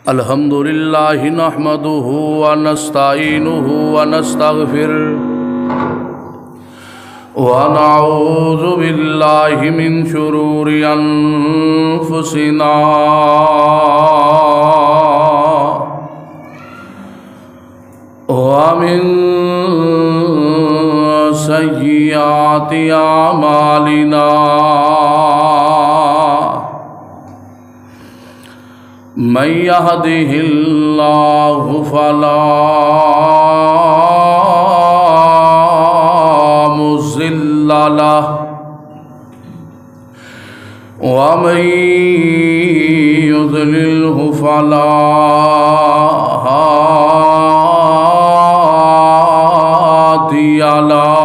الحمد لله نحمده ونستعينه ونستغفره ونعوذ بالله من شرور أنفسنا ومن سيئات أعمالنا من يهده الله فلا مضل له ومن يضلله فلا هادي له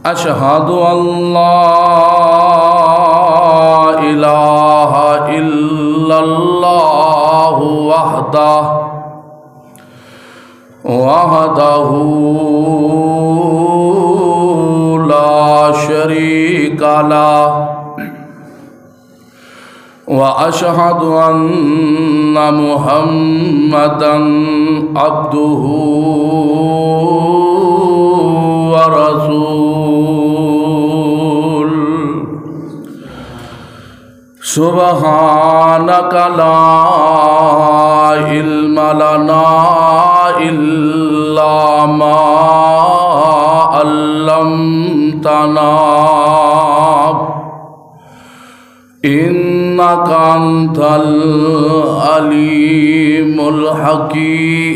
أشهد أن لا إله إلا الله وحده لا شريك له وأشهد أن محمدًا عبده ورسوله سبحانك لا علم لنا إلا ما علمتنا إنك أنت العليم الحكيم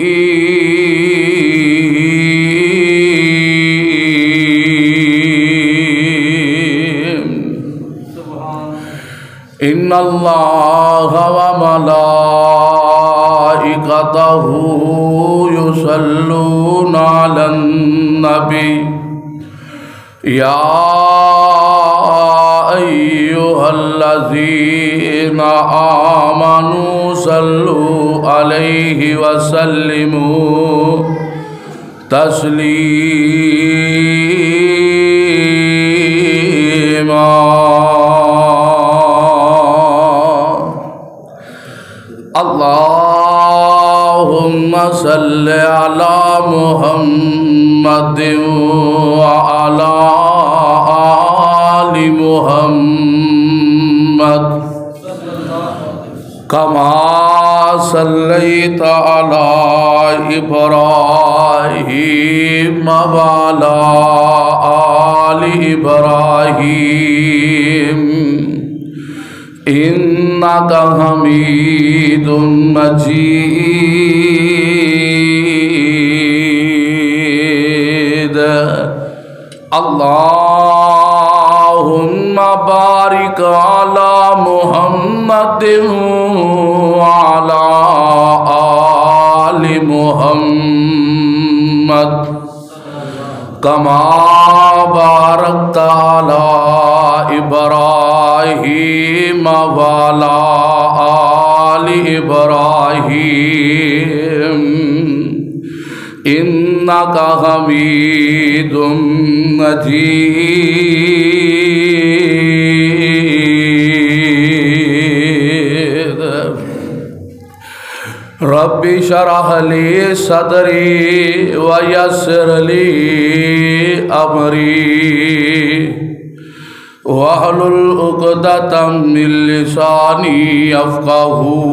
إن الله وملائكته يصلون على النبي يا أيها الذين آمنوا صلوا عليه وسلموا تسليما اللهم صل على محمد وعلى آل محمد كما صليت على إبراهيم وعلى آل إبراهيم إنك حميد مجيد اللهم بارك على محمد وعلى آل محمد كما باركت على إبراهيم وعلى آل إبراهيم إنك حميد مجيد رب اشرح لي صدري ويسر لي أمري واحلل عقدة من لساني يفقهوا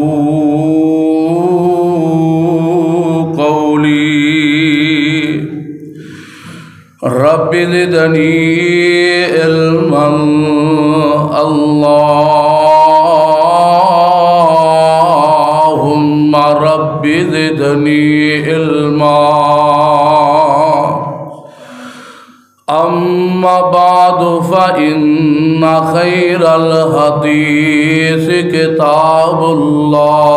قولي رب زدني علما اللهم رب زدني علما أما بعد فإن خير الحديث كتاب الله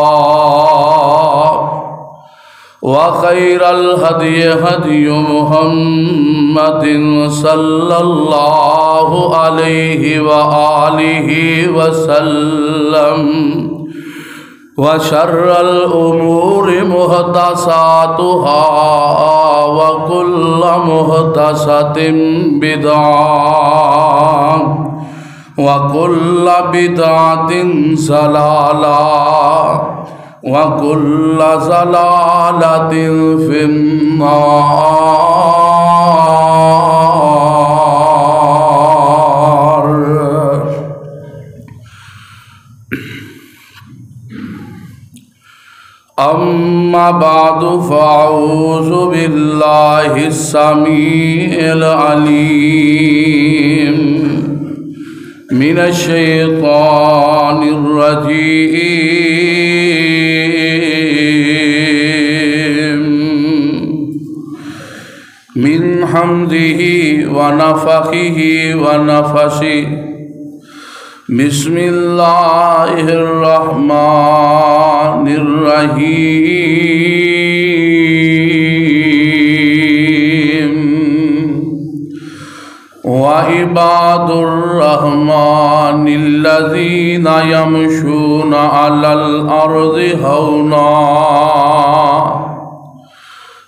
وخير الهدي هدي محمد صلى الله عليه وآله وسلم وشر الأمور محدثاتها وكل محدثة بدعة وكل بدعة ضلالة وكل ضلالة في النار. أما بعد فأعوذ بالله السميع العليم من الشيطان الرجيم من حمده ونفخه ونفسه. بسم الله الرحمن الرحيم. وعباد الرحمن الذين يمشون على الأرض هونا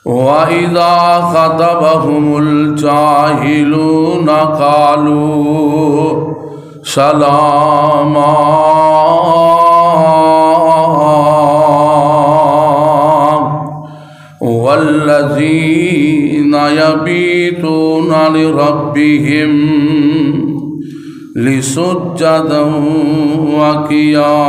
وإذا خطبهم الجاهلون قالوا سلاما. والذين يبيتون لربهم لسجدا وقياما.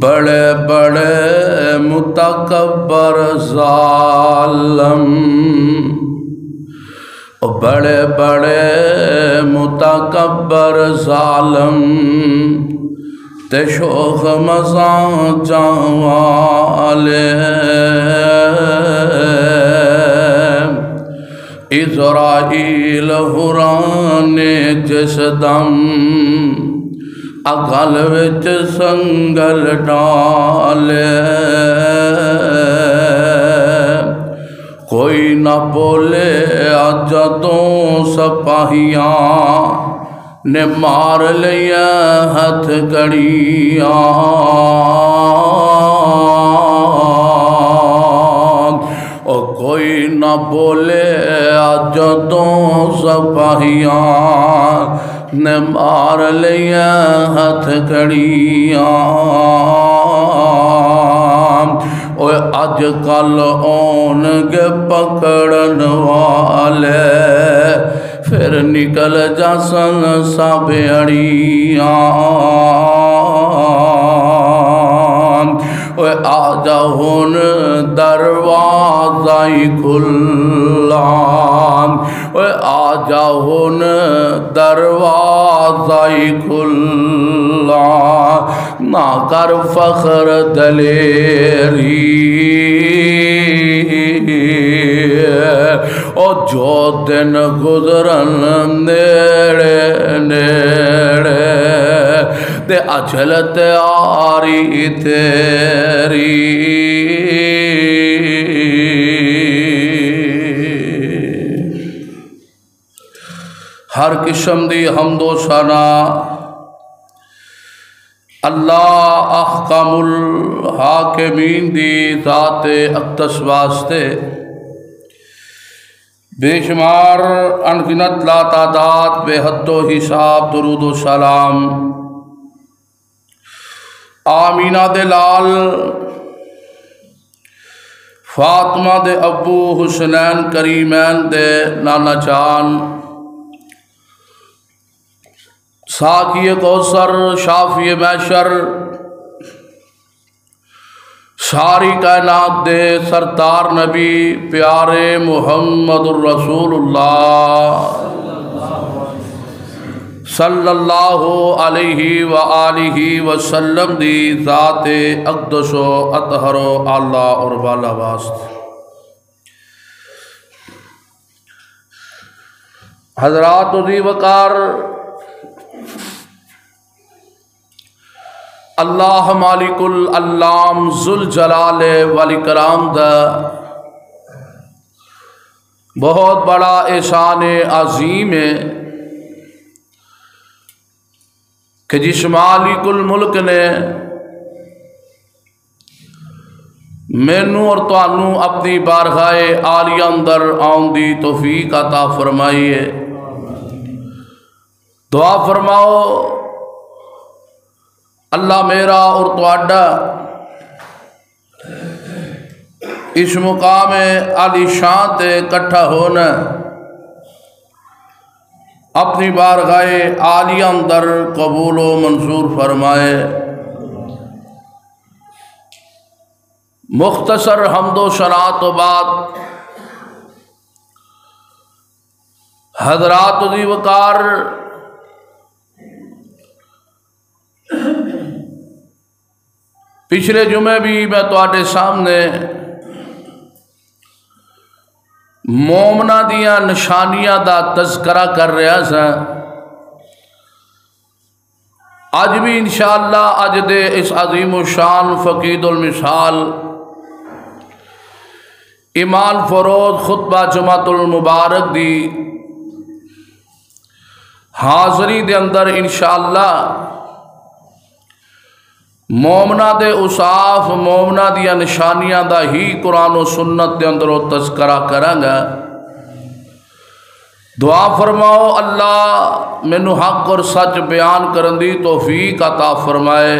بڑے بڑے متکبر ظالم، بڑے بڑے متکبر ظالم تے شوخ مزاں جاوالے. اسرائیل حرانے جس دم اگل وچ سنگل ڈالے. کوئی نہ بولے جدوں سپاہیاں نے مار لیا ہتھ کڑیاں. اور کوئی نہ بولے جدوں سپاہیاں نے مار لیا ہتھ کڑیاں. اوے اج کل اون گے پکڑن والے پھر نکل جاسن سابیڑیاں. اوے آجا ہون دروازہ کھلا، اوے آجا ہون دروازہ کھلا. نہ کر فخر دلیری او جو دن گزرن نیڑے نیڑے تے اجل تیاری تیری. ہر قسم دی حمد و ثنا اللہ احکم الحاکمین دی ذات اقدس واسطے بے شمار انگنت لا تعداد بے حد و حساب درود و سلام آمینہ دے لال فاطمہ دے ابو حسنین کریمین دے نانا جان ساقی کوثر شافی محشر ساری کائنات دے سردار نبی پیارے محمد الرسول اللہ صلی اللہ علیہ وآلہ وسلم دی ذات اقدس و اطہر و اعلیٰ اور بالا واسط. حضرات و ذی وقار اللہ مالک العلام ذوالجلال والاکرام دا بہت بڑا احسان عظیم ہے کہ جس مالک الملک نے مینوں اور تانوں اپنی بارگاہ عالیہ اندر آن دی توفیق عطا فرمائیے۔ دعا فرماؤ اللہ میرا اور تہاڈا اس مقام عالی شان تے اکٹھا ہونا اپنی بارگاہ عالیہ اندر قبول و منظور فرمائے۔ مختصر حمد و ثنا تو بعد حضرات ذی وقار پچھلے جمعے بھی میں تواڈے سامنے مومنا دیاں نشانیاں دا تذکرہ کر رہا سا۔ اج بھی انشاءاللہ اج دے اس عظیم الشان فقید المثال ایمان فروز خطبہ جمعۃ المبارک دی حاضری دے اندر انشاءاللہ مومنا دے اوصاف مومنا دیا نشانیاں دا ہی قرآن و سنت دے اندر تذکرہ کریں گا۔ دعا فرماؤ اللہ مینوں حق اور سچ بیان کرن دی توفیق عطا فرمائے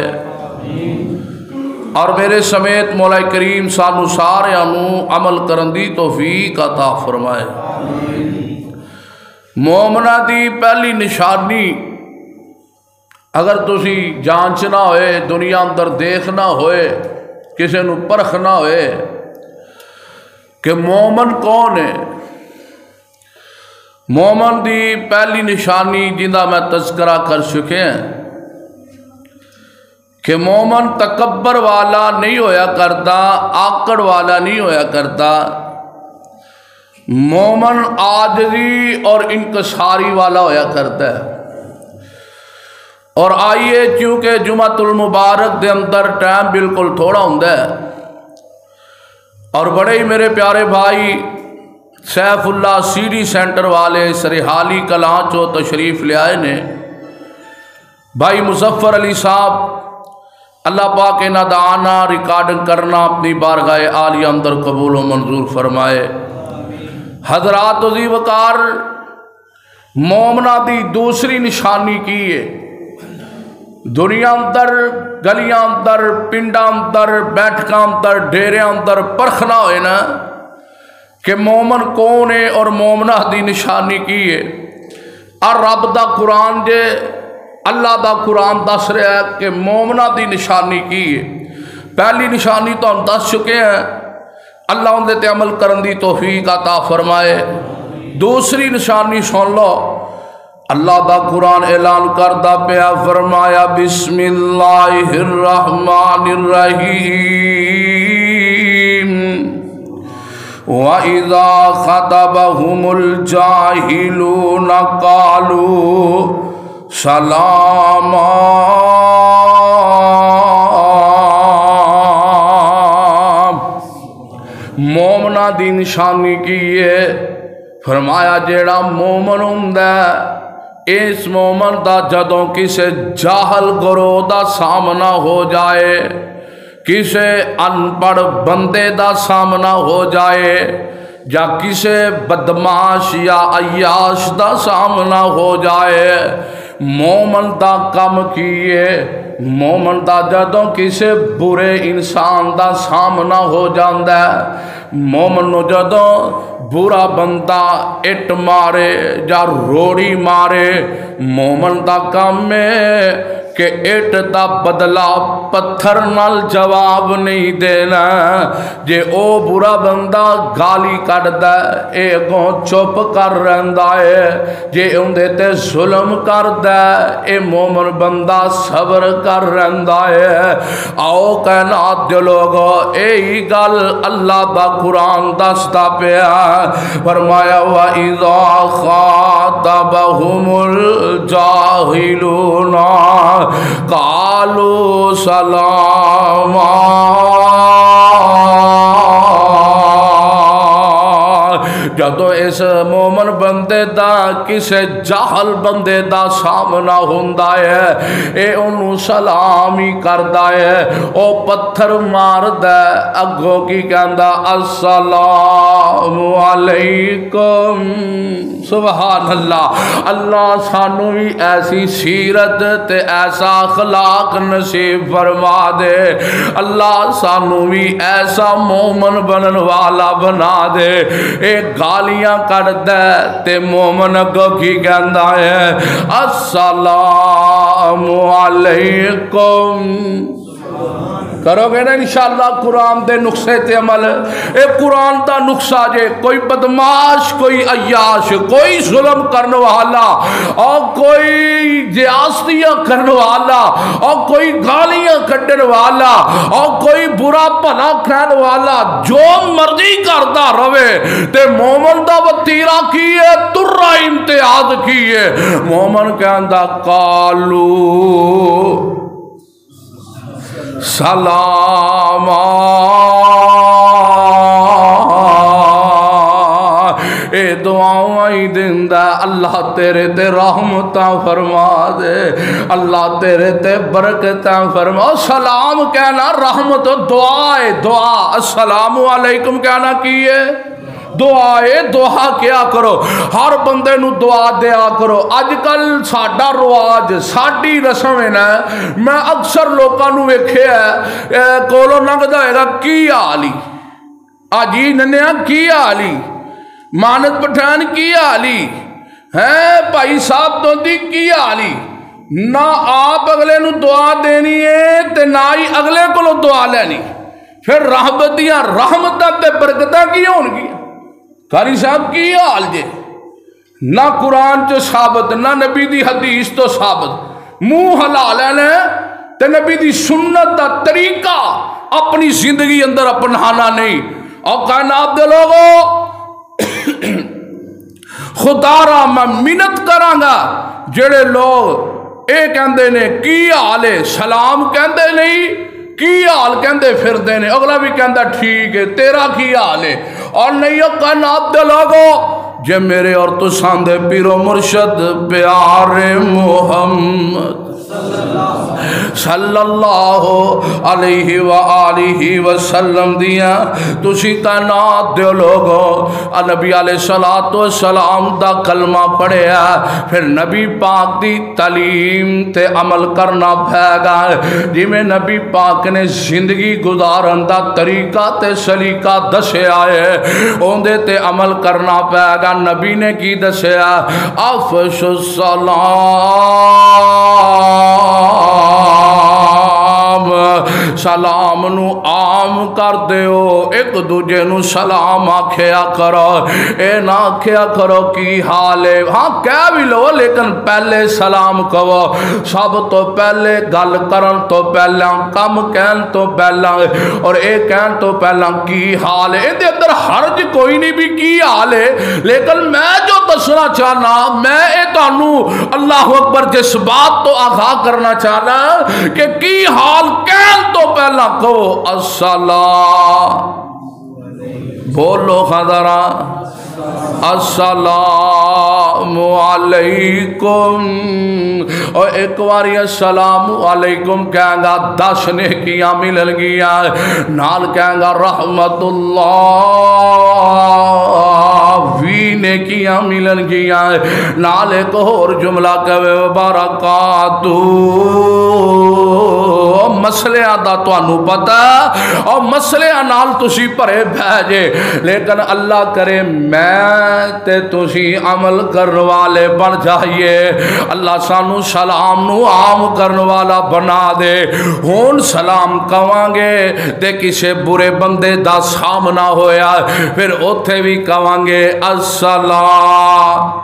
اور میرے سمیت مولا کریم سانو سارے عمل کرن دی توفیق عطا فرمائے۔ مومنا دی پہلی نشانی اگر تسی جانچنا ہوئے دنیا اندر دیکھنا ہوئے کسی نو پرکھنا ہوئے کہ مومن کون ہے، مومن دی پہلی نشانی جنہا میں تذکرہ کر چکے ہیں کہ مومن تکبر والا نہیں ہویا کرتا، آکڑ والا نہیں ہویا کرتا، مومن عاجزی اور انکساری والا ہویا کرتا ہے۔ اور آئیے چونکہ جمعۃ المبارک دے اندر ٹائم بالکل تھوڑا ہوندہ ہے اور بڑے ہی میرے پیارے بھائی سیف اللہ سیڈی سینٹر والے سرحالی کلاں چو تشریف لے آئے نے، بھائی مظفر علی صاحب اللہ پاک انہاں دا آنا ریکارڈنگ کرنا اپنی بارگاہ عالیہ اندر قبول و منظور فرمائے۔ حضرات ذی وقار مومنا دی دوسری نشانی کی ہے، دنیا اندر گلیاں اندر پنڈاں اندر بیٹھکاں اندر ڈیرے اندر پرکھنا ہوئے نا کہ مومن کون ہے اور مومنہ دی نشانی کی ہے۔ اور رب دا قرآن دے اللہ دا قرآن دس رہا ہے کہ مومنہ دی نشانی کی ہے۔ پہلی نشانی تو ہم دس چکے ہیں، اللہ ان دے عمل کرن دی توفیق عطا فرمائے۔ دوسری نشانی سن لو، اللہ دا قرآن اعلان کردہ پیا فرمایا بسم اللہ الرحمن الرحیم وَإِذَا خَطَبَهُمُ الْجَاهِلُونَ قَالُوا سَلَامًا۔ مومنہ دی نشانی کی ہے، فرمایا جیڑا مومن ہوندہ اس مومن دا جدوں کسے جاہل گروہ دا سامنا ہو جائے، کسے ان پڑھ بندے دا سامنا ہو جائے یا کسے بدماش یا عیاش دا سامنا ہو جائے، مومن دا کم کیے، مومن دا جدوں کسے برے انسان دا سامنا ہو جاندہ ہے، مومن نو جدوں برا بندہ اٹ مارے یا روڑی مارے، مومن دا کام ہے کہ اٹ دا بدلا پتھر نال جواب نہیں دینا۔ جے او برا بندہ گالی کر دا اے گوں چپ کر رہندا ہے، جے اندے تے ظلم کر دا اے مومن بندہ صبر کر رہندا ہے۔ آؤ کائنات دے لوگو اے ہی گل اللہ دا قرآن دستا پیا، فرمایا وَإِذَا خَاطَبَهُمُ الْجَاهِلُونَ قَالُوا سَلَامًا۔ جدو اس مومن بندے دا کسے جاہل بندے دا سامنا ہوندا ہے اے انہوں سلام ہی کردا ہے او پتھر ماردا ہے اگوں کی کہندا السلام علیکم سبحان اللہ اللہ سانو بھی ایسی سیرت تے ایسا اخلاق نصیب فرما دے اللہ سانو بھی ایسا مومن بنن والا بنا دے اے گالیاں کر دے تے مومن کو کی کہندا ہے السلام علیکم کرو گے نا انشاءاللہ قرآن دے نقصے تے عمل اے قرآن دا نقصہ جے کوئی بدماش کوئی عیاش کوئی ظلم کرنے والا اور کوئی زیاستیاں کرنے والا اور کوئی گالیاں کٹنے والا اور کوئی برا بھلا کہنے والا جو مرضی کرتا رہے تے مومن دا وطیرہ کیے ترہ امتیاز کیے مومن کہندہ قالو سلام اے دعاؤں آئی دندہ اللہ تیرے تے رحمتاں فرما دے اللہ تیرے تے برکتاں فرما سلام کہنا رحمت دعائے دعا السلام علیکم کہنا کیے دعائے دعا کیا کرو ہر بندے نو دعا دیا کرو آج کل ساڑھا رواج ساڑھی رسم ہے نا میں اکثر لوگاں نو ویکھے ہے کولو ننگ دائے گا کی آلی آجی ننیا کی آلی مانت پٹھان کی آلی ہیں بھائی صاحب تو دی کی آلی نہ آپ اگلے نو دعا دینی ہے تے نہ ہی اگلے کو لو دعا لینی پھر رحمتیاں رحمتہ تے برکتہ کی ہون گی قاری صاحب کی حال جے نہ قرآن جو ثابت نہ نبی دی حدیث تو ثابت منہ حلال ہے تے نبی دی سنت دا طریقہ اپنی زندگی اندر اپنانا نہیں اور کائنات دے لوگوں خدا را میں منت کرانگا جڑے لوگ اے کہندے نے کی حال ہے سلام کہندے نہیں کی حال کہندے پھر دینے اگلا بھی کہندہ ٹھیک ہے تیرا کی حال ہے اور نہیں کائنات دے لوگو جے میرے اور تو ساندے پیر و مرشد پیارے محمد صلی اللہ علیہ وآلہ وسلم دیا تسی کائنات دے لوگو نبی علیہ السلام دا کلمہ پڑھیا پھر نبی پاک دی تعلیم تے عمل کرنا پھیگا جی میں نبی پاک نے زندگی گزارن دا طریقہ تے سلیقہ دسے آئے اوندے تے عمل کرنا پھیگا نبی نے کی دسے آئے افش السلام سلام نو عام کر دیو ایک دوجے نو سلام آکھیا کرو اے نہ آکھیا کرو کی حال ہے ہاں کہہ بھی لو لیکن پہلے سلام کہو سب تو پہلے گل کرن تو پہلا کم کہن تو پہلا اور اے کہن تو پہلا کی حال ہے اندے اندر حرج کوئی نہیں بھی کی حال ہے لیکن میں جو دسنا چاہنا میں اے تانو اللہ اکبر جس بات تو آگاہ کرنا چاہنا کہ کی حال کہن تو پہلا کہو السلام بولو خدرہ السلام علیکم اور ایک باری السلام علیکم کہیں گا 10 نیکیاں ملن گیا نال کہیں گا رحمت اللہ بھی نیکیاں ملن گیا نال ایک اور جملہ کہے برکاتہ مسئلے آدھا تو انہوں پتا اور مسئلے نال تسی پرے بھیجے لیکن اللہ کرے میں تے تسی عمل کرنے والے بن جائیے اللہ سانو سلام نو عام کرنے والا بنا دے ہون سلام کہوانگے تے کسے برے بندے دا سامنا ہویا پھر اوتھے بھی کہوانگے السلام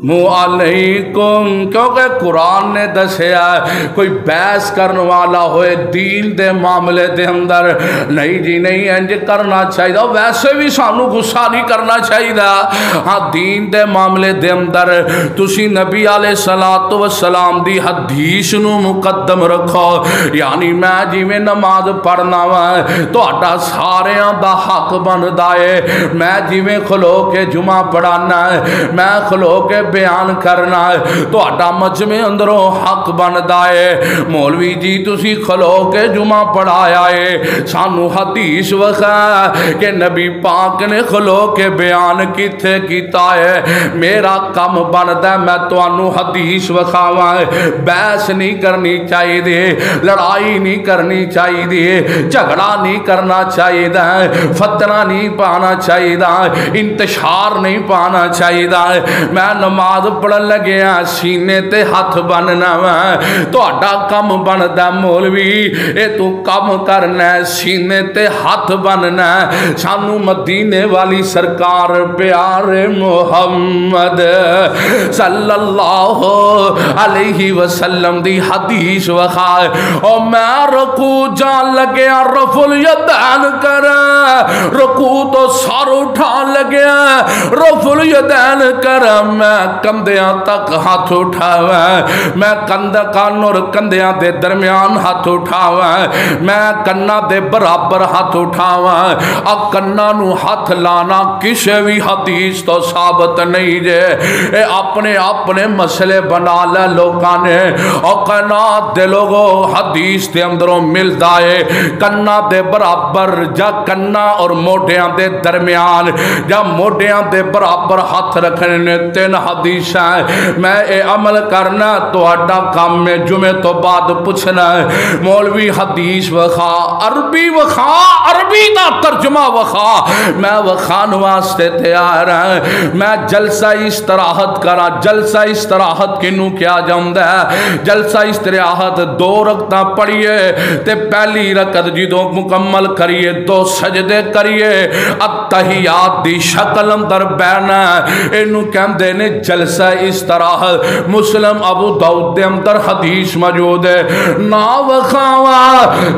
علیکم، کیونکہ قرآن نے دسیا کوئی بحث کرنے والا ہوئے دین دے معاملے دے اندر نہیں جی نہیں انج کرنا چاہیے، ویسے بھی سانو غصہ نہیں کرنا چاہیے، ہاں دین دے معاملے دے اندر تسی نبی علیہ الصلوۃ والسلام دی حدیث نو مقدم رکھو، یعنی میں جی میں نماز پڑھنا وا تہاڈا ساریاں دا حق بندا ہے، میں جی میں کھلو کے جمعہ پڑھانا ہے، میں کھلو کے بیان کرنا ہے، تو اٹا مجمع اندروں حق بندا ہے، مولوی جی تسی کھلو کے جمعہ پڑھایا ہے، سانو حدیث وخا کہ نبی پاک نے کھلو کے بیان کیتے کیتا ہے، میرا کم بندا ہے میں توانو حدیث وخاواں، بحث نہیں کرنی چاہیے دے، لڑائی نہیں کرنی چاہیے دے، جھگڑا نہیں کرنا چاہیے دے، فتنہ نہیں پانا چاہیے دے، انتشار نہیں پانا چاہیے دے، میں نماز پڑھن لگیا سینے تے ہاتھ بننا ہے، تو اڈا کم بندا مولوی اے تو کم کرنا ہے، سینے تے ہاتھ بننا ہے، سانو مدینے والی سرکار پیارے محمد صلی اللہ علیہ وسلم دی حدیث وخائے، اور میں رکوع جان لگیا رفع الیدین کر، رکوع تو سر اٹھا لگیا رفع الیدین کر، میں کندیاں تک ہاتھ اٹھاوا، میں کان اور کندیاں دے درمیان ہاتھ اٹھاوا، میں کنا دے برابر ہاتھ اٹھاوا، اب کنا نو ہاتھ لانا کسے بھی حدیث تو ثابت نہیں جے، اے اپنے مسئلے بنا لے لوگاں نے، اور کنا دے لوگوں حدیث دے اندروں مل دائے، کنا دے برابر جا کنا اور موڑیاں دے درمیان جا موڑیاں دے برابر ہاتھ رکھنے نے تین حدیث ہیں، میں اے عمل کرنا تو اڈا کام میں جمعے تو بعد پوچھنا ہے، مولوی حدیث وخا عربی وخا عربی دا ترجمہ وخا، میں وخان واسطے تیار ہیں، میں جلسہ استراحت کرا، جلسہ استراحت کنوں کیا جاندہ ہے، جلسہ استراحت دو رکعتاں پڑھیے تے پہلی رکعت جدوں مکمل کریے دو سجدے کریے، التحیات دی شکل اندر بینا انہوں کہندے نے جلسہ استراحت، مسلم ابو داؤد دے اندر حدیث موجود ہے، نا وخاوا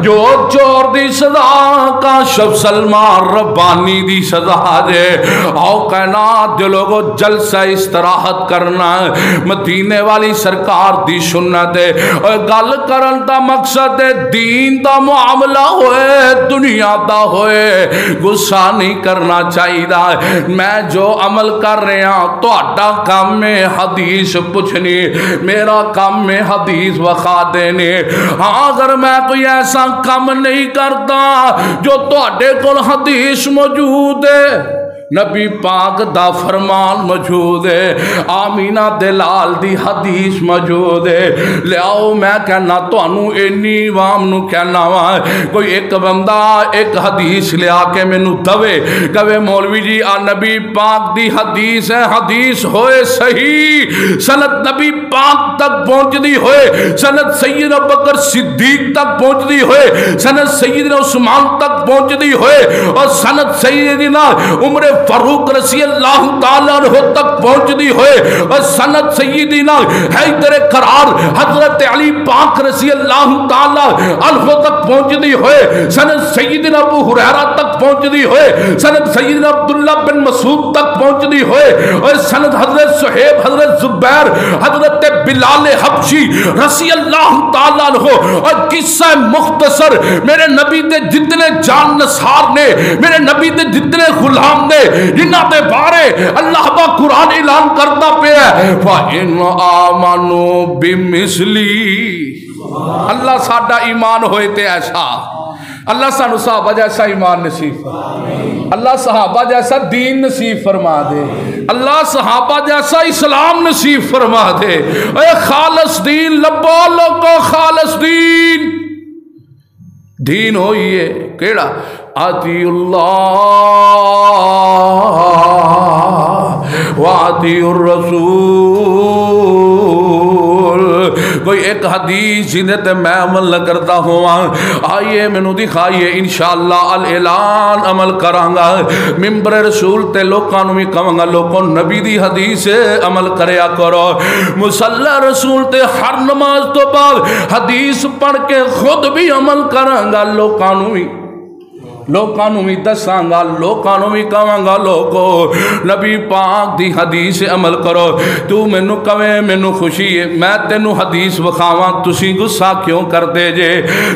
جو چور دی سزا کا شب سلمان ربانی دی سزا دے، آؤ کائنات دے لوگو جلسہ استراحت کرنا مدینے والی سرکار دی سنت ہے، اور گل کرن دا مقصد ہے دین دا معاملہ ہوئے دنیا دا ہوئے، غصہ نہیں کرنا چاہیے دا، میں جو عمل کر رہے ہیں تو اڈا کام میں حدیث پوچھنی، میرا کام میں حدیث وخا دینے، ہاں اگر میں کوئی ایسا کام نہیں کرتا جو تو اڈے کول حدیث موجود ہے، نبی پاک دا فرمان موجود ہے، آمینہ دلال دی حدیث موجود ہے، لے آؤ میں کہنا تو انو اینی وام نو کہنا وہاں کوئی ایک بندہ ایک حدیث لے آکے میں نو دوے کہوے مولوی جی آ نبی پاک دی حدیث ہے، حدیث ہوئے صحیح، سند نبی پاک تک پہنچ دی ہوئے، سند سیدنا بکر صدیق تک پہنچ دی ہوئے، سند سیدنا عثمان تک پہنچ دی ہوئے، اور سند سیدنا عمر فاروق رضی اللہ تعالیٰ عنہ تک پہنچ دی ہوئے، اور سند سیدنا حیدر قرار حضرت علی پاک رضی اللہ تعالیٰ عنہ تک پہنچ دی ہوئے، سند سیدنا ابو ہریرہ تک پہنچ دی ہوئے، سند سیدنا عبداللہ بن مسعود تک پہنچ دی ہوئے، اور سند حضرت صہیب حضرت زبیر حضرت بلال حبشی رضی اللہ تعالیٰ عنہ، اور قصہ مختصر میرے نبی دے جتنے جان نثار نے، میرے نبی دے جتنے غلام نے جنہ دے بارے اللہ با قرآن اعلان کرتا پہ ہے فَإِنْ آمَنُوا بِمِثْلِي، اللہ ساڈا ایمان ہوئے تے ایسا، اللہ سانو صحابہ جیسا ایمان نصیب، اللہ صحابہ جیسا دین نصیب فرما دے، اللہ صحابہ جیسا اسلام نصیب فرما دے، اے خالص دین لبو لوگو خالص دین، دین ہوئیے کیڑا آتی اللہ وآتی الرسول، کوئی ایک حدیث جنہیں تے میں عمل نہ کرتا ہوا آئیے مینوں دکھائیے انشاءاللہ الاعلان عمل کرانگا ممبر رسول تے لوکاں نوں وی کہاں گا لوکوں نبی دی حدیث عمل کریا کرو مصلی رسول تے ہر نماز تو بعد حدیث پڑھ کے خود بھی عمل کرانگا لوکاں نوں بھی دساں گا لوکاں نوں بھی کہاں گا لوکو نبی پاک دی حدیث عمل کرو تو مینوں کہے مینوں خوشی ہے میں تینوں حدیث وکھاواں تسی غصہ کیوں کردے جے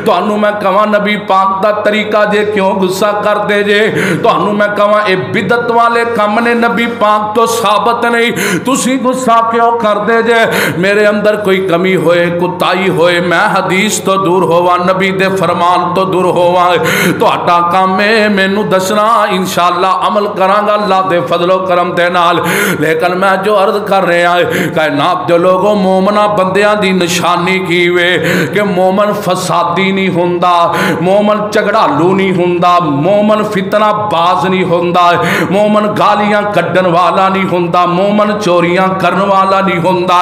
تانوں میں کہاں نبی پاک دا طریقہ جے کیوں غصہ کردے جے تانوں میں کہاں اے بدعت والے کم نے نبی پاک تو ثابت نہیں تسی غصہ کیوں کردے جے میرے اندر کوئی کمی ہوئے کوتاہی ہوئے میں حدیث تو دور ہوا نبی دے فرمان تو دور ہوا تہاڈا میں مینوں دسنا انشاءاللہ عمل کرانگا اللہ دے فضل و کرم دے نال لیکن میں جو عرض کر رہا ہے کائنات دے لوگوں مومنہ بندیاں دی نشانی کی وے کہ مومن فسادی نہیں ہوندا مومن جھگڑالو نہیں ہوندا مومن فتنہ باز نہیں ہوندا مومن گالیاں کڈن والا نہیں ہوندا مومن چوریاں کرن والا نہیں ہوندا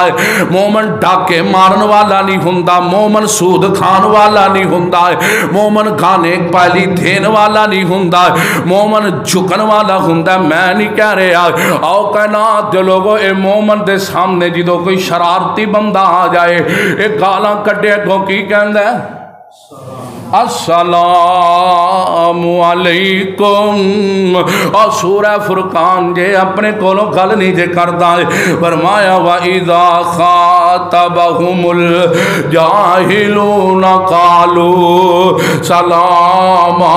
مومن ڈاکے مارن والا نہیں ہوندا مومن سود کھان والا نہیں ہوندا مومن گانے پہلی دین والا نہیں ہوندا مومن جھکن والا ہوندا میں نہیں کہہ رہا آؤ کائنات دے لوگوں اے مومن دے سامنے جدو کوئی شرارتی بندہ آ جائے ایک گالاں کڈے کو کی کہندا ہے السلام علیکم اور سورہ فرقان جے اپنے کولوں گل نہیں جے کردا فرمایا وَإِذَا خَاطَبَهُمُ الْجَاهِلُونَ قَالُوا سَلَامًا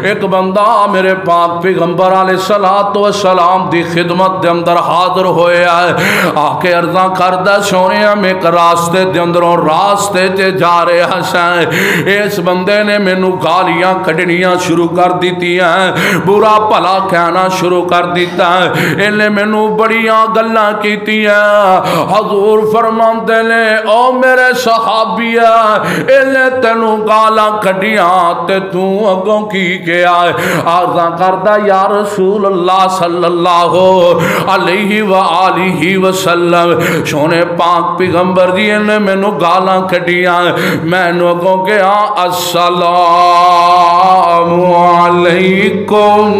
ایک بندہ میرے پاک پیغمبر علیہ السلام دی خدمت دے اندر حاضر ہوئے آئے آکے عرضاں کردہ سونے ہم ایک راستے دے اندروں راستے تے جا رہے حسین اس بندے نے مینوں گالیاں کڈنیاں شروع کر دیتی ہیں برا بھلا کہنا شروع کر دیتا ہے انہیں مینوں بڑیاں گلاں کیتی ہیں حضور فرماندے نے او میرے صحابیہ انہیں تینوں گالاں کڈیاں تے تو اگوں کی کے آئے آرزاں کردہ یا رسول اللہ صلی اللہ علیہ وآلہ وسلم سونے پاک پیغمبر جی نے مینوں گالاں کڈیاں میں نو کو گیا السلام علیکم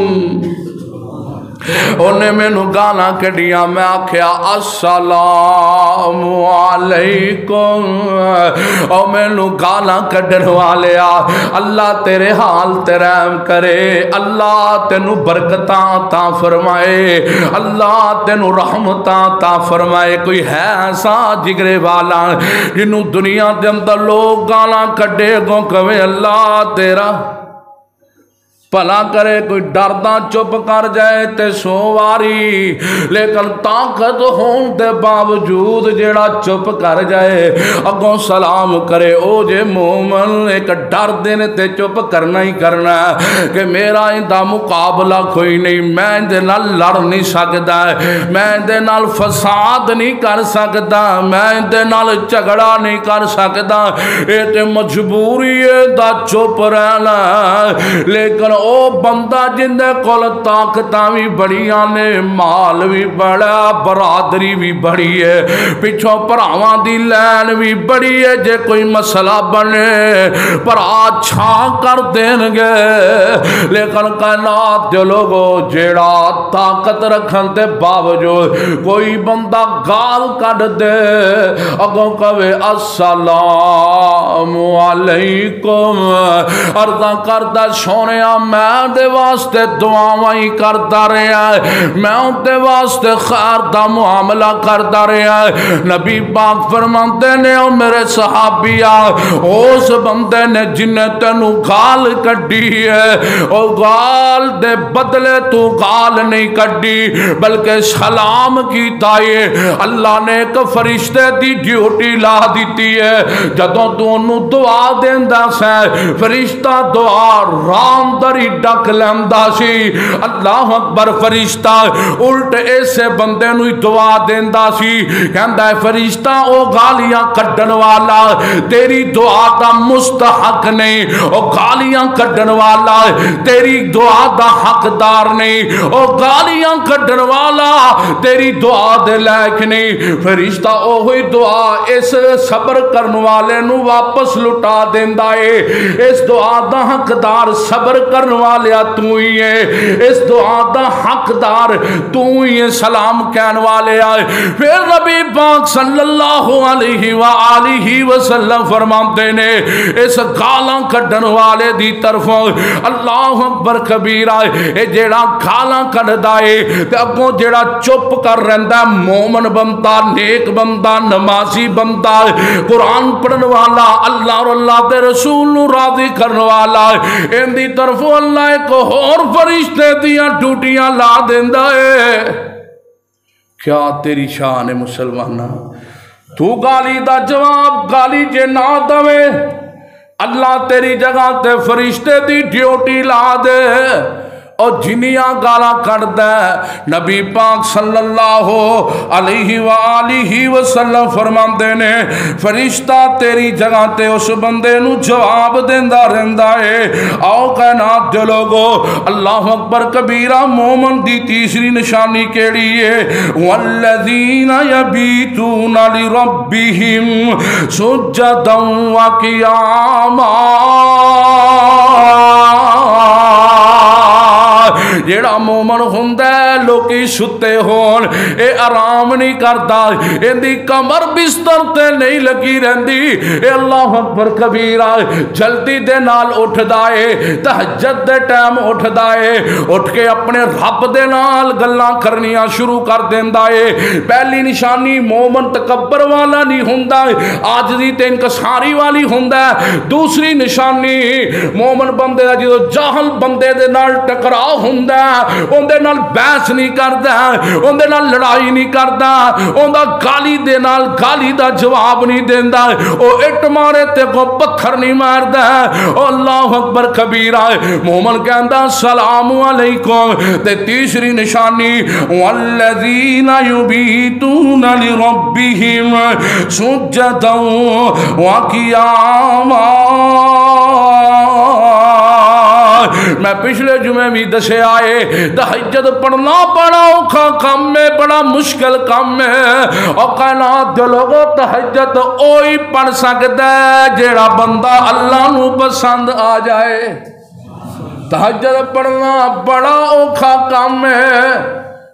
انہیں مینوں گالاں کڈیاں میں آکھیا السلام علیکم او مینوں گالاں کڈن والیا اللہ تیرے حال تے رحم کرے اللہ تینوں برکتاں عطا فرمائے اللہ تینوں رحمتاں عطا فرمائے کوئی ہے ایسا جگرے والا جنوں دنیا دے اندر لوگ گالاں کڈے گو کہے اللہ تیرا بھلا کرے کوئی ڈرداں چپ کر جائے تے سواری لیکن طاقت ہون دے باوجود جیڑا چپ کر جائے اگوں سلام کرے او جے مومن ایک ڈر دن تے چپ کرنا ہی کرنا ہے کہ میرا اندہ مقابلہ کوئی نہیں میں اندے نال لڑ نہیں سکتا میں اندے نال فساد نہیں کر سکتا میں اندے نال جھگڑا نہیں کر سکتا اے تے مجبوری دا چپ رہنا لیکن او بندہ جندے کول طاقتاں بھی بڑیاں نے مال بھی بڑا برادری بھی بڑی ہے پچھوں پراواں دی لین بھی بڑی ہے جے کوئی مسئلہ بنے پرا چھا کر دین گے لیکن کائنات دے لوگو جیڑا طاقت رکھن دے باوجود کوئی بندہ گال کڈ دے اگوں کہے السلام علیکم عرضاں کردہ سونیا میں دے واسطے دعاویں کرتا رہا ہے میں دے واسطے خیر دا معاملہ کرتا رہا ہے نبی پاک فرماتے نے او میرے صحابیہ اس بندے نے جنہیں تینوں گال کڈی ہے او گال دے بدلے تو گال نہیں کڈی بلکہ سلام کی تائے اللہ نے ایک فرشتے دی ڈیوٹی لا دیتی ہے جدوں تو انہوں دعا دیندہ سے فرشتہ دعا رام در واری ڈک لیندا سی اللہ اکبر فرشتہ الٹ ایسے بندے نو دعا دیندا سی کہندا ہے فرشتہ او گالیاں کڈن والا تیری دعا دا مستحق نہیں او گالیاں کڈن والا تیری دعا دا حقدار نہیں او گالیاں کڈن والا تیری دعا دے لائق نہیں فرشتہ اوہی دعا اس صبر کرن والے نو واپس لٹا دیندا ہے اس دعا دا حقدار صبر کرن والیا تو ہی ہے اس دعا دا حقدار تو ہی ہے سلام کہن والے آئے پھر نبی پاک صلی اللہ علیہ وآلہ وسلم فرماتے نے اس گالاں کڈن والے دی طرفوں اللہ اکبر کبیرہ اے جیڑا گالاں کڈدا ہے تے اگوں جیڑا چپ کر رہندا مومن بندہ نیک بندہ نمازی بندہ قرآن پڑھن والا اللہ اور اللہ دے رسول نو راضی کرن والا ان دی طرف اللہ ایک اور فرشتے دیاں ٹوٹیاں لا دیندا ہے کیا تیری شان ہے مسلمانہ تو گالی دا جواب گالی جے نہ دوے اللہ تیری جگہ تے فرشتے دی ڈیوٹی لا دے اور جنیاں گالا کردہ نبی پاک صلی اللہ علیہ وآلہ وسلم فرماندے نے فرشتہ تیری جگہ تے اس بندے نو جواب دیندہ رہندہ ہے آؤ کائنات دے لوگو اللہ اکبر کبیرہ مومن دی تیسری نشانی کیڑی ہے والذین یبیتون لربہم سجدا وقیاما جیڑا مومن ہوندہ ہے لوکی ستے ہون اے آرام نہیں کرتا ان دی کمر بستر تے نہیں لگی رہندی اے اللہ اکبر کبیرہ جلدی دے نال اٹھ دائے تہجد دے ٹائم اٹھ دائے اٹھ کے اپنے رب دے نال گلاں کرنیاں شروع کر دیندہ ہے پہلی نشانی مومن تکبر والا نہیں ہوندہ عاجزی تے انکساری والی ہوندہ دوسری نشانی مومن بندے دا جدو جاہل بندے دے نال ٹکرا ہوندہ اندے نال بحث نہیں کردا اندے نال لڑائی نہیں کردا اندہ گالی دے نال گالی دا جواب نہیں دیندا او اٹ مارے تے کو پتھر نہیں ماردا اللہ اکبر کبیرہ مومن کہندا سلام علیکم تے تیسری نشانی والذین یبیتون لربہم سجدا وقیاما میں پچھلے جمعے بھی دسے آئے تہجد پڑھنا بڑا اوکھا کام میں بڑا مشکل کام میں اور کائنات دے لوگوں تہجد اوہی پڑھ سکتا ہے جیڑا بندہ اللہ نو پسند آ جائے تہجد پڑھنا بڑا اوکھا کام ہے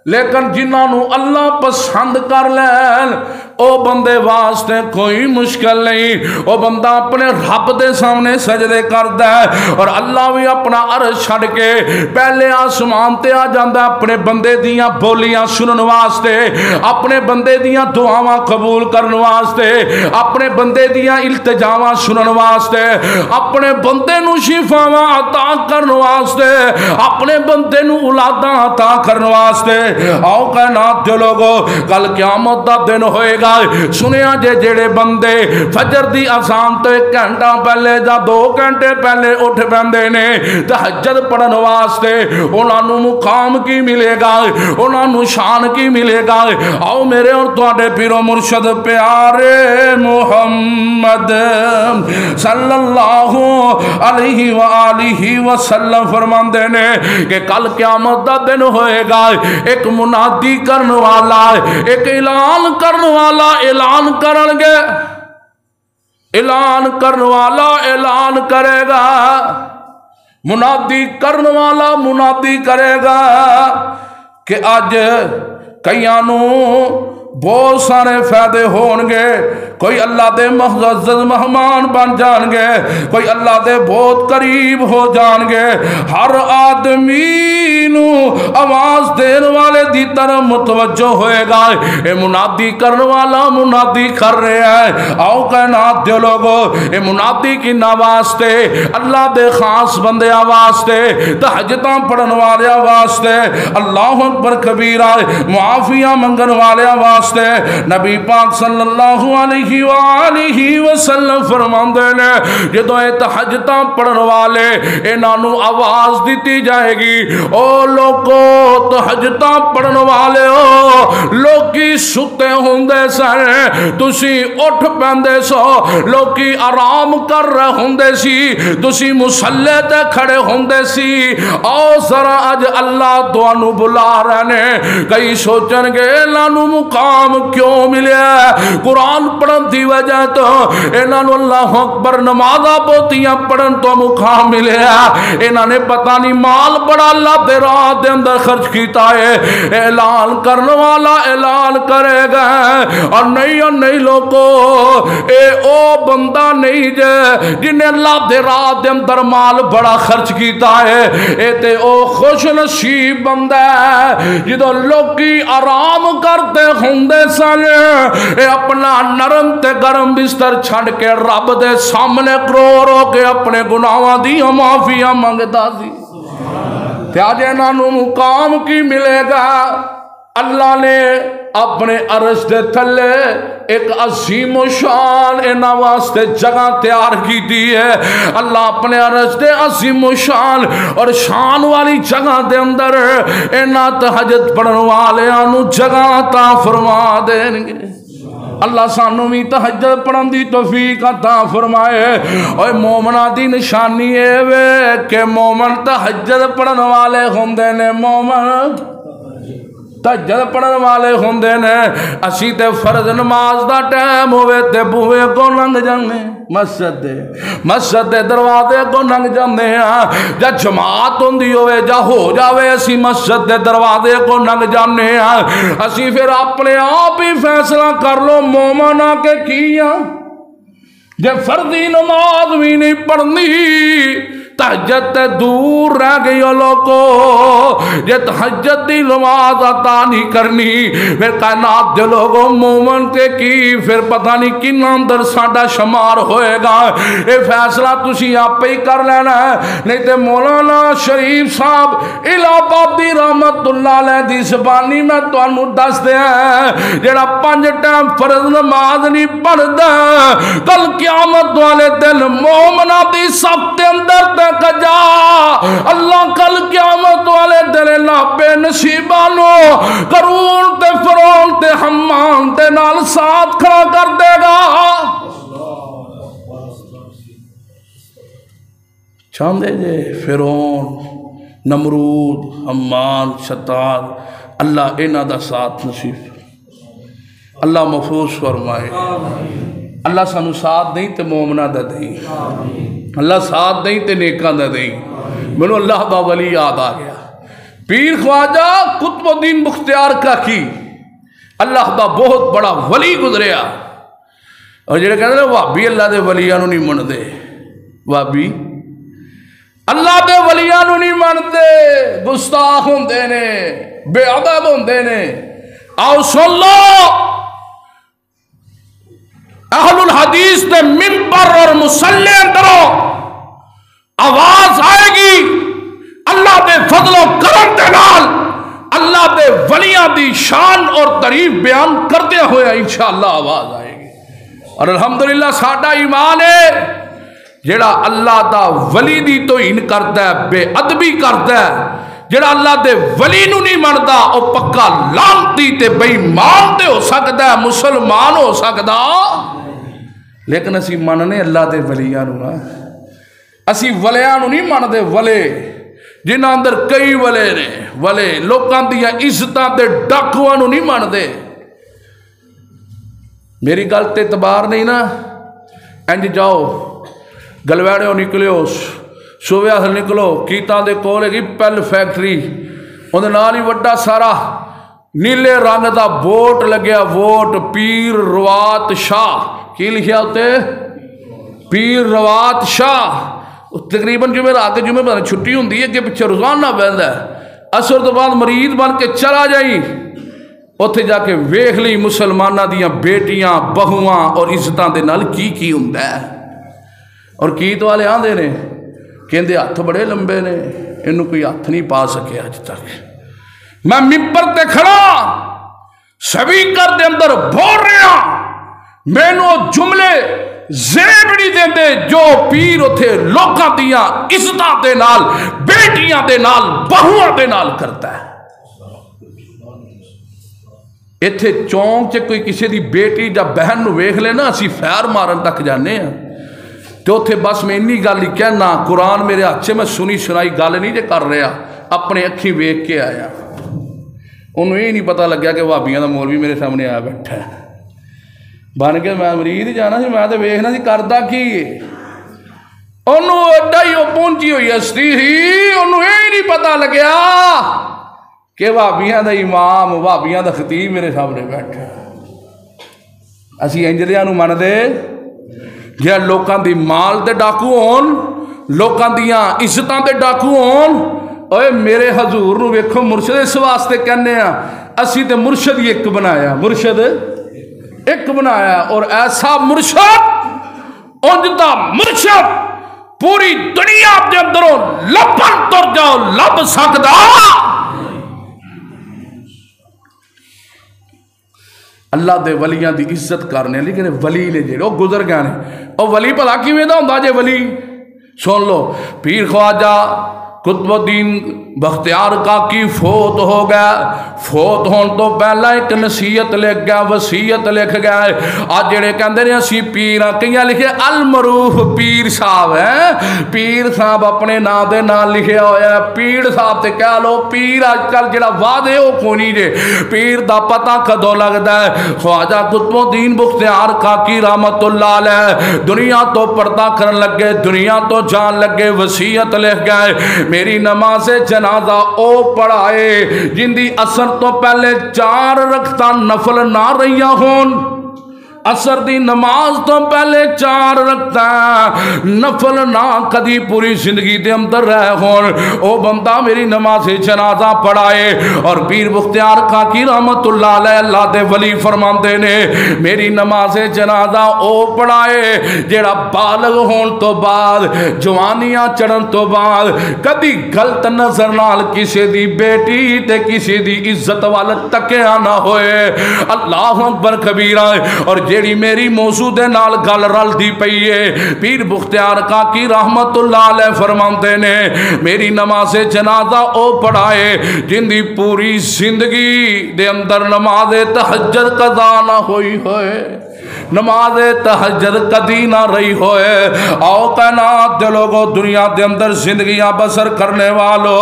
لیکن جنہاں نو اللہ پسند کر لین او بندے واسطے کوئی مشکل نہیں او بندہ اپنے رب دے سامنے سجدے کردا ہے اور اللہ بھی اپنا عرش چھڑ کے پہلے آسمان تے آ جاندا اپنے بندے دیاں بولیاں سنن واسطے اپنے بندے دیاں دعاواں قبول کرن واسطے اپنے بندے دیاں التجاواں سنن واسطے اپنے بندے نو شفاواں عطا کرن واسطے اپنے بندے نو اولاداں عطا کرن واسطے آؤ کائنات دے لوگو کل قیامت دا دن ہوئے گا سنیا جے جڑے بندے فجر دی اذان تو 1 گھنٹہ پہلے یا 2 گھنٹے پہلے اٹھ بندے نے تہجد پڑھن واسطے انہاں نو مقام کی ملے گا انہاں نو شان کی ملے گا آؤ میرے اور تواڈے پیرو مرشد پیارے محمد صلی اللہ علیہ وآلہ وسلم فرماندے نے کہ کل قیامت دا دن ہوئے گا ایک منادی کرن والا ایک اعلان کرن والا اعلان کرن گے اعلان کرن والا اعلان کرے گا منادی کرن والا منادی کرے گا کہ آج کئیانو بہت سارے فائدے ہون گے کوئی اللہ دے معزز مہمان بن جان گے کوئی اللہ دے بہت قریب ہو جان گے ہر آدمی نو آواز دین والے دی طرف متوجہ ہوئے گا اے منادی کرن والا منادی کر رہے ہیں آؤ کائنات دے لوگو اے منادی کی نواستے اللہ دے خاص بندے آواستے تہجداں پڑھن والے آواستے اللہ اکبر کبیرہ معافیاں منگن والے آواستے واسطے نبی پاک صلی اللہ علیہ وآلہ وسلم فرماندے نے جدوں اے تہجداں پڑھن والے انہاں نوں آواز دتی جائے گی او لوگو تہجداں پڑھن والے ہو لوکی ستے ہوندے سن تسی اٹھ پیندے سو لوکی آرام کر رہے ہوندے سی تسی مصلی تے کھڑے ہوندے سی آؤ ذرا اج اللہ تانوں بلا رہے نے کئی سوچن گے انہاں نوں مقام کیوں ملیا قرآن پڑھن دی وجہ تو انہاں نوں اللہ اکبر نمازاں پوتیاں پڑھن تو مقام ملیا انہاں نے پتہ نہیں مال بڑا اللہ دے راہ دے اندر خرچ کیتا ہے اعلان کرنے والا اعلان کرے گا اور نہیں لوگو اے او بندہ نہیں جے جنہیں اللہ دے راہ دے اندر مال بڑا خرچ کیتا ہے اے تے او خوش نصیب بندہ ہے جدو لوگی آرام کرتے ہوندے سن اے اپنا نرم تے گرم بستر چھڑ کے رب دے سامنے رو کے اپنے گناہاں دی معافیاں منگدا سی تے اج انہاں نوں مقام کی ملے گا اللہ نے اپنے عرش دے تھلے ایک عظیم و شان انہاں واسطے جگہ تیار کی دی ہے اللہ اپنے عرش دے عظیم و شان اور شان والی جگہ دے اندر انہاں تہجد پڑھن والیاں نوں جگہ عطا فرما دیں گے اللہ سانوں بھی تہجد پڑھن دی توفیق عطا فرمائے اوے مومناں دی نشانی اے وے کہ مومن تہجد پڑھن والے ہوندے نے مومن تہجد پڑھن والے ہوندے نے اسی تے فرض نماز دا ٹائم ہوئے تے بوئے کو لنگ جانے مسجد دے دروازے کو لنگ جانے ہیں جا جماعت ہوندی ہوئے جا ہو جاوے اسی مسجد دے دروازے کو لنگ جانے ہیں اسی پھر اپنے آپ ہی فیصلہ کر لو مومنہ کے کیاں جے فردی نماز بھی نہیں پڑھنی تہجد تے دور رہ گئی لوگو یہ تہجد دی نماز عطا نہیں کرنی پھر کائنات دے لوگوں مومن تے کی پھر پتہ نہیں کن اندر ساڈا شمار ہوئے گا اے فیصلہ تسی آپ ہی کر لینا ہے نہیں تے مولانا شریف صاحب الہ آبادی رحمت اللہ علیہ دی زبانی میں تانوں دس دے ہیں جڑا 5 ٹائم فرض نماز نہیں پڑھدا کل قیامت والے دن مومناں دی صف دے اندر کجا اللہ کل قیامت والے دل نہ بے نصیبانو قارون تے فرعون تے حمان تے نال ساتھ کھڑا کر دے گا چاندے جے فرعون نمرود حمان شتال اللہ انہاں دا ساتھ نصیب اللہ محفوظ فرمائے اللہ سانو ساتھ دیں تے مومنہ دا دیں اللہ ساتھ دیں تے نیکاں دا دیں منو اللہ دا ولی یاد آ گیا پیر خواجہ قطب الدین بختیار کا کی اللہ دا بہت بڑا ولی گزریا اور جنہیں کہتے ہیں وابی اللہ دے ولیانو نہیں من دے وابی اللہ دے ولیانو نہیں من دے گستاخ ہوں دینے بے عدب ہوں دینے آؤ سن لو اہل الحدیث دے ممبر اور مصلی اندروں آواز آئے گی اللہ دے فضل و کرم دے نال اللہ دے ولیاں دی شان اور تعریف بیان کرتے ہوئے انشاءاللہ آواز آئے گی اور الحمدللہ ساڈا ایمان ہے جڑا اللہ دا ولی دی توہین کرتا ہے بے ادبی کرتا ہے جڑا اللہ دے ولی نو نہیں مندا او پکا لعنتی تے بے ایمان تے ہو سکدا ہے مسلمان ہو سکدا لیکن اسی مننے اللہ دے ولیاں نو اسی ولیاں نو نہیں مندے ولے جنہاں اندر کئی ولے نے ولے لوکاں دیاں عزتاں تے ڈاکواں نو نہیں مندے میری گل تے اعتبار نہیں نا انج جاؤ گلویڑیوں نکلیو صوبہ سے نکلو کیتاں دے کولے کی پل فیکٹری اندر نال ہی وڈا سارا نیلے رنگ دا ووٹ لگیا ووٹ پیر روات شاہ کی لکھیا ہوتے پیر روات شاہ تقریباً جمعہ آگے جمعہ بنا چھٹی ہوں دی ہے کہ پچھے روزانہ بہندہ ہے اثر تو بعد مریض بن کے چلا جائیں اتھے جا کے ویکھ لی مسلمانہ دیاں بیٹیاں بہواں اور عزتاں دے نال کی ہوں ہے اور کیت والے آن دے نے کہندے ہاتھ بڑے لمبے نے انہوں کوئی ہاتھ نہیں پا سکے آج تک میں ممبر تے کھڑا سپیکر دے اندر بول رہے ہیں مینو جملے زیب نہیں دیندے جو پیر اتھے لوکاں دیاں عزتاں دے نال بیٹیاں دے نال بہوਆਂ دے نال کرتا ہے۔ ایتھے چونک چ کوئی کسی دی بیٹی یا بہن نو ویکھ لے نا اسی فیر مارن تک جانے ہیں تو اتھے بس میں انی گل ہی کہنا قرآن میرے ہاتھ سے میں سنی سنائی گل نہیں جے کر رہا اپنے اکھیں ویکھ کے آیا انہوں یہ نہیں پتہ لگیا کہ وہابیاں دا مولوی میرے سامنے آ بیٹھا ہے بن کے میں مرید جانا سی میں تو ویکھنا سی کردا کی انہوں ایڈا ہی وہ پہنچی ہوئی ہستی ہی انہوں یہ نہیں پتہ لگیا کہ وہابیاں دا امام وہابیاں دا خطیب میرے سامنے بیٹھا ہے۔ اسی انجلیاں نو من دے جہاں لوکاں دی مال دے ڈاکو ہون لوکاں دیاں عزتاں دے ڈاکو ہون اوے میرے حضور نو ویکھو مرشد اس واسطے کہنے ہیں اسی تے مرشد ہی ایک بنایا مرشد ایک بنایا اور ایسا مرشد انجدہ مرشد پوری دنیا دے اندروں لبن تر جاؤ لب سکدا اللہ دے ولیاں دی عزت کرنے لیکن ولی نے جڑے وہ گزر گئے ہیں اور ولی بھلا کیویں دا ہوندا جے ولی سن لو پیر خواجہ قطب الدین بختیار کاکی فوت ہو گیا فوت ہون تو پہلا ایک نصیحت لکھ گیا وصیت لکھ گیا آج جڑے کہندے نے اسی پیر کئیاں لکھے المعروف پیر صاحب ہیں پیر صاحب اپنے نام دے نام لکھیا ہویا ہے پیر صاحب تے کہہ لو پیر اج کل جڑا وعدے او کونی جے پیر دا پتہ کدوں لگدا ہے خواجہ قطب الدین بختیار کاکی رحمت اللہ علیہ دنیا تو پردہ کرن لگے دنیا تو جان لگے وصیت لکھ گئے میری نماز جنازہ او پڑھائے جن دی اثر تو پہلے 4 رکعتاں نفل نہ رہیاں ہون اثر دی نماز تو پہلے 4 رکعتاں نفل نہ کدی پوری زندگی دے اندر رہ ہون او بندہ میری نماز جنازہ پڑھائے اور پیر بختیار کاکی رحمت اللہ علیہ اللہ دے ولی فرماندے نے میری نماز جنازہ او پڑھائے جیڑا بالغ ہون تو بعد جوانیاں چڑھن تو بعد کدی غلط نظر نال کسی دی بیٹی تے کسی دی عزت وال تکیا نہ ہوئے اللہ اکبر کبیرہ اور جیڑی میری موضوع دے نال گل رل دی پئیے پیر بختیار کاکی رحمت اللہ علیہ فرماندے نے میری نماز جنازہ او پڑھائے جن دی پوری زندگی دے اندر نماز تہجد قضا نہ ہوئی ہوئے نماز تہجد کدی نہ رہی ہوئے آؤ کائنات دے لوگوں دنیا دے اندر زندگیاں بسر کرنے والو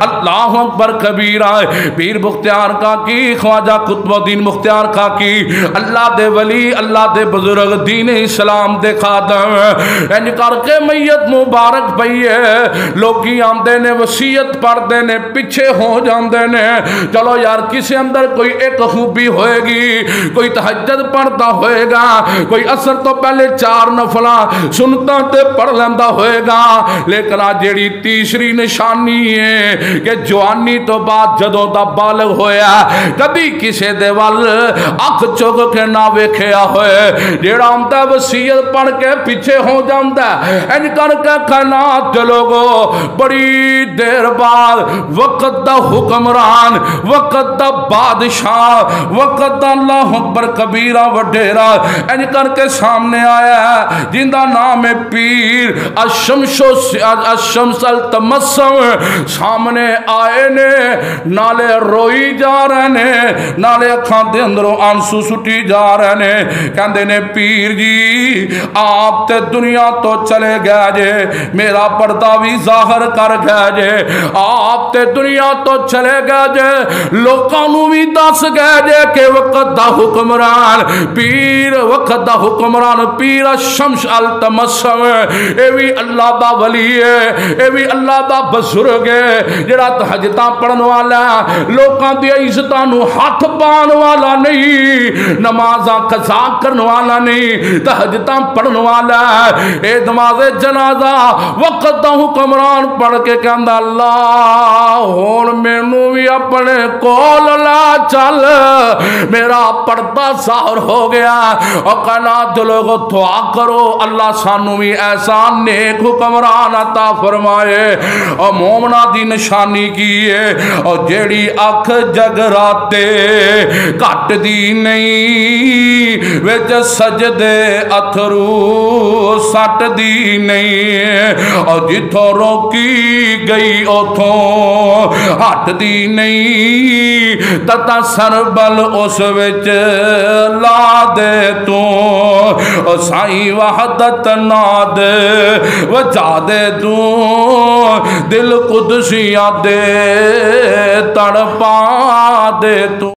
اللہ اکبر کبیرہ پیر بختیار کاکی خواجہ قطب الدین بختیار کاکی اللہ دے ولی اللہ دے بزرگ دین اسلام دے خادم انج کر کے میت مبارک پئیے لوگی آندے نے وصیت پڑھدے نے پیچھے ہو جاندے نے چلو یار کسی اندر کوئی ایک خوبی ہوئے گی کوئی تہجد پڑھتا ہوئے گا کوئی اثر تو پہلے 4 نفلاں سنتا تے پڑھ لیندہ ہوئے گا لیکن آج جیڑی تیسری نشانی ہے کہ جوانی تو بعد جدوں دا بالغ ہویا کبھی کسی دے وال اکھ چک کے نہ ویکھیا ہوئے جیڑا آمدہ وصیت پڑھ کے پیچھے ہو جاندہ ان کر کے کائنات دے لوگو بڑی دیر بعد وقت دا حکمران وقت دا بادشاہ وقت دا اللہ اکبر کبیرہ وڈیرہ ان کر کے سامنے آیا ہے جن دا نام ہے پیر الشمس التمسم سامنے آئے نے نالے روئی جا رہے نے نالے اکھاں دے اندروں آنسو سٹی جا رہے نے کہندے نے پیر جی آپ تے دنیا تو چلے گئے جے میرا پردہ بھی ظاہر کر گئے جے آپ تے دنیا تو چلے گئے جے لوکانو بھی دس گئے جے کہ وقت دا حکمران پیر وقت دا حکمران پیر الشمس التمسم اے بھی اللہ دا ولی ہے اے بھی اللہ دا بزرگ ہے جڑا تہجداں پڑھن والا لوکاں دی عزتاں نو ہاتھ پان والا نہیں نمازاں قضا کرن والا نہیں تہجداں پڑھن والا اے نماز جنازہ وقت دا حکمران پڑھ کے کہندا اللہ ہن مینوں بھی اپنے کول لا چل میرا پردہ ظاہر ہو گیا اور قناعت لوگو دعا کرو اللہ سانو بھی ایسا نیک حکمران عطا فرمائے اور مومنہ دی نشانی کیے اور جیڑی اکھ جگراتے کٹ دی نہیں وچ سجدے اتھرو سٹ دی نہیں اور جتھوں روکی گئی اتھوں ہٹ دی نہیں تتا سربل اس وچ لا دے تو سائیں وحدت ناد وجا دے تو دل قدسیاں دے تڑپا دے تو